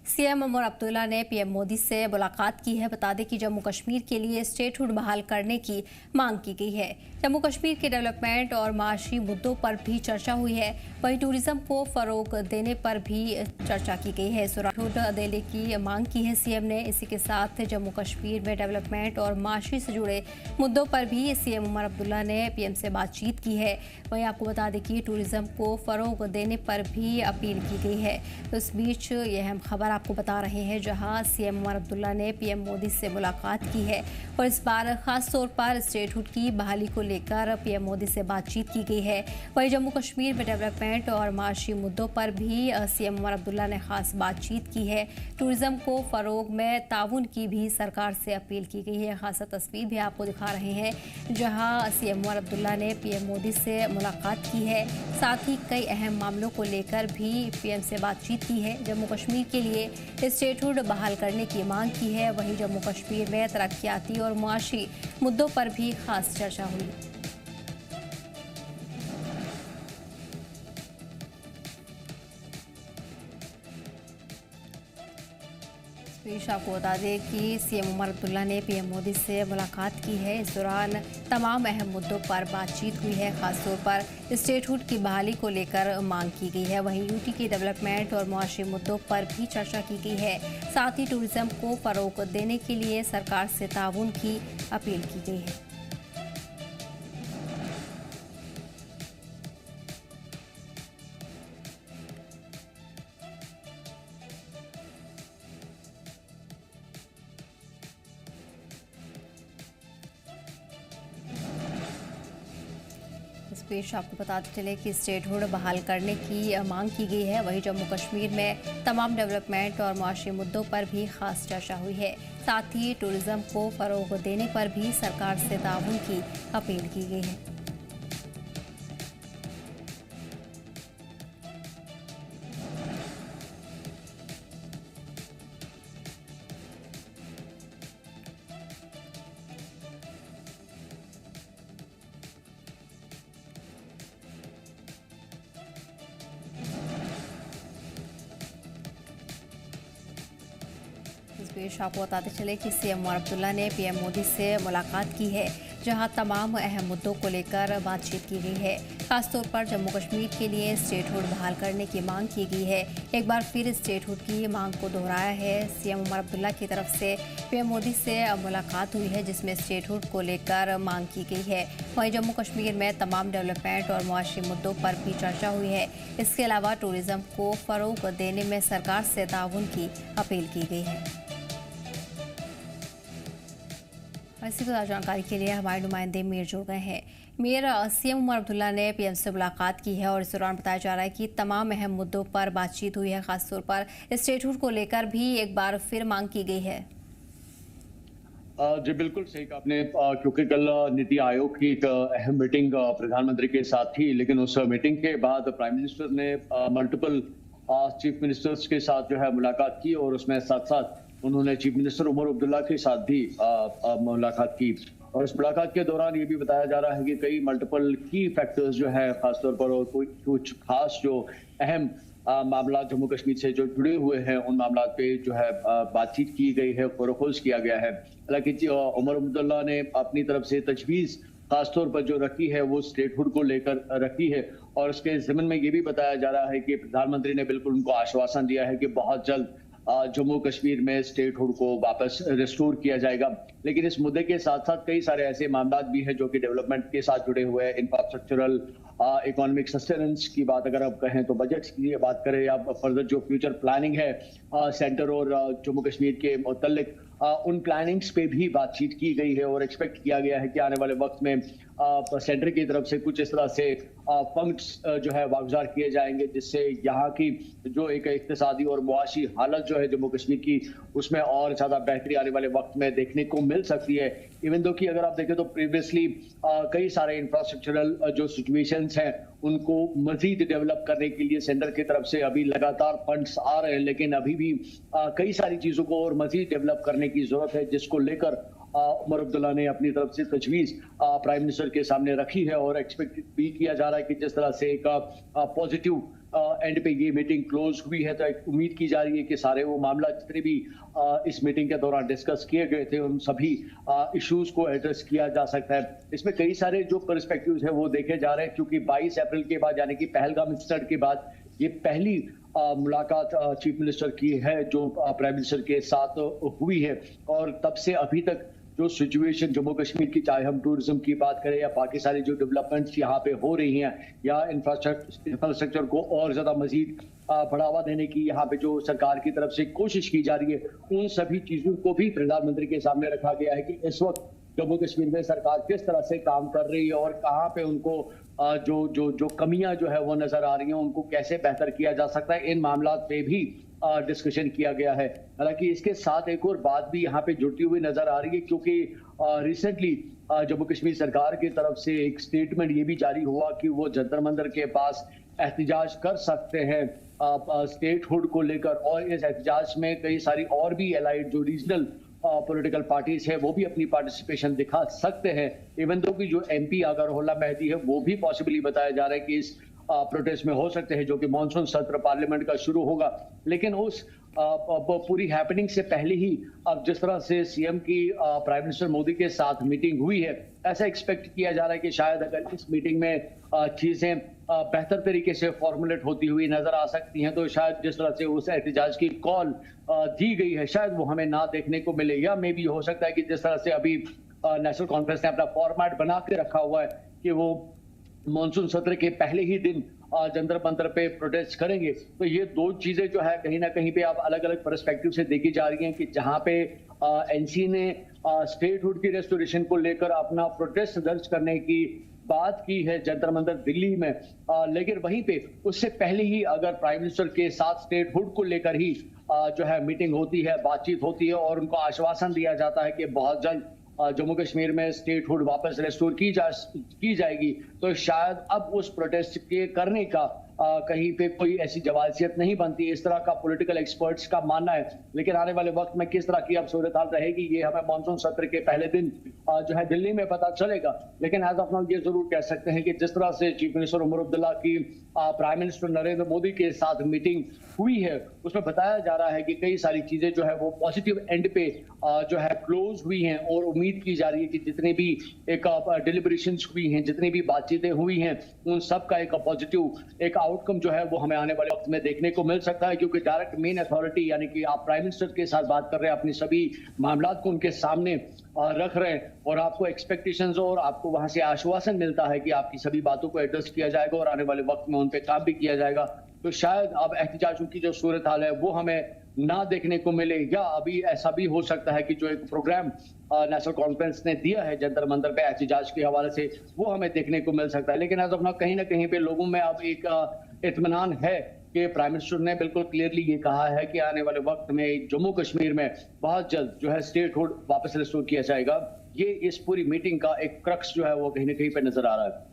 CM Omar Abdullah ने PM Modi से मुलाकात की है। बता दें कि जम्मू कश्मीर के लिए स्टेटहुड बहाल करने की मांग की गई है। जम्मू कश्मीर के डेवलपमेंट और माशी मुद्दों पर भी चर्चा हुई है। वहीं टूरिज्म को फरोग देने पर भी चर्चा की गई है। स्टेटहुड देने की मांग की है सीएम ने। इसी के साथ जम्मू कश्मीर में डेवलपमेंट और माशी से जुड़े मुद्दों पर भी सीएम उमर अब्दुल्ला ने पीएम से बातचीत की है। वहीं आपको बता दें कि टूरिज्म को फरोग देने पर भी अपील की गई है। तो इस बीच ये अहम खबर आपको बता रहे हैं, जहां सीएम उमर अब्दुल्ला ने पीएम मोदी से मुलाकात की है और इस बार खास तौर पर स्टेटहुड की बहाली को लेकर पीएम मोदी से बातचीत की गई है। वहीं जम्मू कश्मीर में डेवलपमेंट और माशी मुद्दों पर भी सीएम उमर अब्दुल्ला ने खास बातचीत की है। टूरिज्म को फरोग में ताउन की भी सरकार से अपील की गई है। खासा तस्वीर भी आपको दिखा रहे हैं, जहां सीएम उमर अब्दुल्ला ने पीएम मोदी से मुलाकात की है। साथ ही कई अहम मामलों को लेकर भी पीएम से बातचीत की है। जम्मू कश्मीर के लिए स्टेटहुड बहाल करने की मांग की है। वहीं जम्मू कश्मीर में तरक्याती और मुआशी मुद्दों पर भी खास चर्चा हुई। आपको बता दें कि सीएम उमर अब्दुल्ला ने पीएम मोदी से मुलाकात की है। इस दौरान तमाम अहम मुद्दों पर बातचीत हुई है। खासतौर पर स्टेटहुड की बहाली को लेकर मांग की गई है। वहीं यूटी के डेवलपमेंट और मुआशी मुद्दों पर भी चर्चा की गई है। साथ ही टूरिज्म को फरोग देने के लिए सरकार से ताउन की अपील की गई है। इस बीच आपको बताते चले कि स्टेटहुड बहाल करने की मांग की गई है। वहीं जम्मू कश्मीर में तमाम डेवलपमेंट और मुआशी मुद्दों पर भी खास चर्चा हुई है। साथ ही टूरिज्म को फरोग देने पर भी सरकार से ताउन की अपील की गई है। इस बीच आपको बताते चले कि सीएम उमर अब्दुल्ला ने पीएम मोदी से मुलाकात की है, जहां तमाम अहम मुद्दों को लेकर बातचीत की गई है। खासतौर पर जम्मू कश्मीर के लिए स्टेटहुड बहाल करने की मांग की गई है। एक बार फिर स्टेटहुड की मांग को दोहराया है। सीएम उमर अब्दुल्ला की तरफ से पीएम मोदी से मुलाकात हुई है, जिसमें स्टेटहुड को लेकर मांग की गई है। वहीं जम्मू कश्मीर में तमाम डेवलपमेंट और मुआशी मुद्दों पर भी चर्चा हुई है। इसके अलावा टूरिज्म को फरोग देने में सरकार से ताउन की अपील की गई है। इसी को जानकारी के लिए हमारे नुमाइंदे मीर जुड़ गए हैं। मीर, सीएम उमर अब्दुल्ला ने पीएम से मुलाकात की है और इस दौरान बताया जा रहा है कि तमाम अहम मुद्दों पर बातचीत हुई है। खासतौर पर स्टेटहुड को लेकर भी एक बार फिर मांग की गई है। जी बिल्कुल सही कहा आपने, क्योंकि कल नीति आयोग की एक अहम मीटिंग प्रधानमंत्री के साथ थी, लेकिन उस मीटिंग के बाद प्राइम मिनिस्टर ने मल्टीपल चीफ मिनिस्टर्स के साथ जो है मुलाकात की और उसमें साथ साथ उन्होंने चीफ मिनिस्टर उमर अब्दुल्ला के साथ भी मुलाकात की। और इस मुलाकात के दौरान ये भी बताया जा रहा है कि कई मल्टीपल की फैक्टर्स जो है खासतौर पर और कुछ खास जो अहम मामला जम्मू कश्मीर से जो जुड़े हुए हैं उन मामला पे जो है बातचीत की गई है, फरोखोज किया गया है। हालांकि उमर अब्दुल्ला ने अपनी तरफ से तजवीज़ खासतौर पर जो रखी है वो स्टेटहुड को लेकर रखी है और उसके ज़िम्न में ये भी बताया जा रहा है कि प्रधानमंत्री ने बिल्कुल उनको आश्वासन दिया है कि बहुत जल्द जम्मू कश्मीर में स्टेटहुड को वापस रिस्टोर किया जाएगा। लेकिन इस मुद्दे के साथ साथ कई सारे ऐसे मामला भी हैं जो कि डेवलपमेंट के साथ जुड़े हुए हैं। इंफ्रास्ट्रक्चरल इकोनॉमिक सस्टेनेंस की बात अगर आप कहें तो बजट्स की बात करें या फर्दर जो फ्यूचर प्लानिंग है सेंटर और जम्मू कश्मीर के मुतल्लिक उन प्लानिंग्स पे भी बातचीत की गई है और एक्सपेक्ट किया गया है कि आने वाले वक्त में सेंटर की तरफ से कुछ इस तरह से फंड्स जो है वागुजार किए जाएंगे, जिससे यहाँ की जो एक इक्तिसादी और मुआशी हालत जो है जम्मू कश्मीर की उसमें और ज़्यादा बेहतरी आने वाले वक्त में देखने को मिल सकती है। इवन दो कि अगर आप देखें तो प्रीवियसली कई सारे इंफ्रास्ट्रक्चरल जो सिचुएशंस हैं उनको मजीद डेवलप करने के लिए सेंटर की तरफ से अभी लगातार फंड्स आ रहे हैं, लेकिन अभी भी कई सारी चीज़ों को और मजीद डेवलप करने की जरूरत है, जिसको लेकर उमर अब्दुल्ला ने अपनी तरफ से तजवीज़ प्राइम मिनिस्टर के सामने रखी है और एक्सपेक्ट भी किया जा रहा है कि जिस तरह से एक पॉजिटिव एंड पे ये मीटिंग क्लोज हुई है। तो एक उम्मीद की जा रही है कि सारे वो मामला जितने भी इस मीटिंग के दौरान डिस्कस किए गए थे उन सभी इश्यूज को एड्रेस किया जा सकता है। इसमें कई सारे जो पर्सपेक्टिव्स है वो देखे जा रहे हैं, क्योंकि 22 अप्रैल के बाद यानी कि पहलगाम इंसिडेंट के बाद ये पहली मुलाकात चीफ मिनिस्टर की है जो प्राइम मिनिस्टर के साथ हुई है। और तब से अभी तक जो सिचुएशन जम्मू कश्मीर की, चाहे हम टूरिज्म की बात करें या बाकी सारी जो डेवलपमेंट्स यहाँ पे हो रही हैं या इंफ्रास्ट्रक्चर को और ज्यादा मजीद बढ़ावा देने की यहाँ पे जो सरकार की तरफ से कोशिश की जा रही है, उन सभी चीजों को भी प्रधानमंत्री के सामने रखा गया है कि इस वक्त जम्मू कश्मीर में सरकार किस तरह से काम कर रही है और कहाँ पे उनको जो जो जो कमियां जो है वो नजर आ रही हैं, उनको कैसे बेहतर किया जा सकता है। इन मामला पे भी डिस्कशन किया गया है। हालांकि इसके साथ एक और बात भी यहाँ पे जुड़ती हुई नजर आ रही है, क्योंकि रिसेंटली जम्मू कश्मीर सरकार की तरफ से एक स्टेटमेंट ये भी जारी हुआ कि वो जंतर मंतर के पास एहतजाज कर सकते हैं स्टेटहुड को लेकर, और इस एहतजाज में कई सारी और भी एलाइड जो रीजनल पॉलिटिकल पार्टीज है वो भी अपनी पार्टिसिपेशन दिखा सकते हैं। इवन दो कि जो एमपी अगरहोला मेहदी है वो भी पॉसिबली बताया जा रहा है कि इस प्रोटेस्ट में हो सकते हैं, जो कि मानसून सत्र पार्लियामेंट का शुरू होगा। लेकिन उस पूरी हैपनिंग से पहले ही अब जिस तरह से सीएम की प्राइम मिनिस्टर मोदी के साथ मीटिंग हुई है, ऐसा एक्सपेक्ट किया जा रहा है कि शायद अगर इस मीटिंग में चीजें बेहतर तरीके से फॉर्मुलेट होती हुई नजर आ सकती हैं, तो शायद जिस तरह से उस एहतजाज की कॉल दी गई है शायद वो हमें ना देखने को मिले, या मे भी हो सकता है कि जिस तरह से अभी नेशनल कॉन्फ्रेंस ने अपना फॉर्मेट बना के रखा हुआ है कि वो मानसून सत्र के पहले ही दिन जंतर मंतर पे प्रोटेस्ट करेंगे। तो ये दो चीजें जो है कहीं ना कहीं पे अब अलग अलग पर्सपेक्टिव से देखी जा रही हैं कि जहां पे एनसी ने स्टेटहुड की रेस्टोरेशन को लेकर अपना प्रोटेस्ट दर्ज करने की बात की है जंतर मंतर दिल्ली में, लेकिन वहीं पे उससे पहले ही अगर प्राइम मिनिस्टर के साथ स्टेटहुड को लेकर ही जो है मीटिंग होती है, बातचीत होती है और उनको आश्वासन दिया जाता है कि बहुत जल्द जम्मू कश्मीर में स्टेटहुड वापस रेस्टोर की जाएगी, तो शायद अब उस प्रोटेस्ट के करने का कहीं पे कोई ऐसी जवाजियत नहीं बनती, इस तरह का पॉलिटिकल एक्सपर्ट्स का मानना है। लेकिन आने वाले वक्त में किस तरह की अब सूरत हाल रहेगी ये हमें मानसून सत्र के पहले दिन जो है दिल्ली में पता चलेगा। लेकिन एज ऑफ नाउ ये जरूर कह सकते हैं कि जिस तरह से चीफ मिनिस्टर उमर अब्दुल्ला की प्राइम मिनिस्टर नरेंद्र मोदी के साथ मीटिंग हुई है, उसमें बताया जा रहा है कि कई सारी चीजें जो है वो पॉजिटिव एंड पे जो है क्लोज हुई हैं, और उम्मीद की जा रही है कि जितनी भी एक डिलिब्रेशंस हुई हैं, जितनी भी बातचीतें हुई हैं, उन सब का एक पॉजिटिव एक आउटकम जो है वो हमें आने वाले वक्त में देखने को मिल सकता है। क्योंकि डायरेक्ट मेन अथॉरिटी यानी कि आप प्राइम मिनिस्टर के साथ बात कर रहे हैं, अपनी सभी मामला को उनके सामने रख रहे हैं, और आपको एक्सपेक्टेशंस और आपको वहां से आश्वासन मिलता है कि आपकी सभी बातों को एड्रेस किया जाएगा और आने वाले वक्त में उन पे काम भी किया जाएगा। तो शायद अब एहतजाजों की जो सूरत हाल है वो हमें ना देखने को मिले, या अभी ऐसा भी हो सकता है कि जो एक प्रोग्राम नेशनल कॉन्फ्रेंस ने दिया है जंतर मंतर पे एहतजाज के हवाले से वो हमें देखने को मिल सकता है। लेकिन एज ऑफ नाउ कहीं ना कहीं पे लोगों में अब एक इत्मीनान है कि प्राइम मिनिस्टर ने बिल्कुल क्लियरली ये कहा है कि आने वाले वक्त में जम्मू कश्मीर में बहुत जल्द जो है स्टेटहुड वापस रिस्टोर किया जाएगा। ये इस पूरी मीटिंग का एक क्रक्स जो है वो कहीं ना कहीं पे नजर आ रहा है।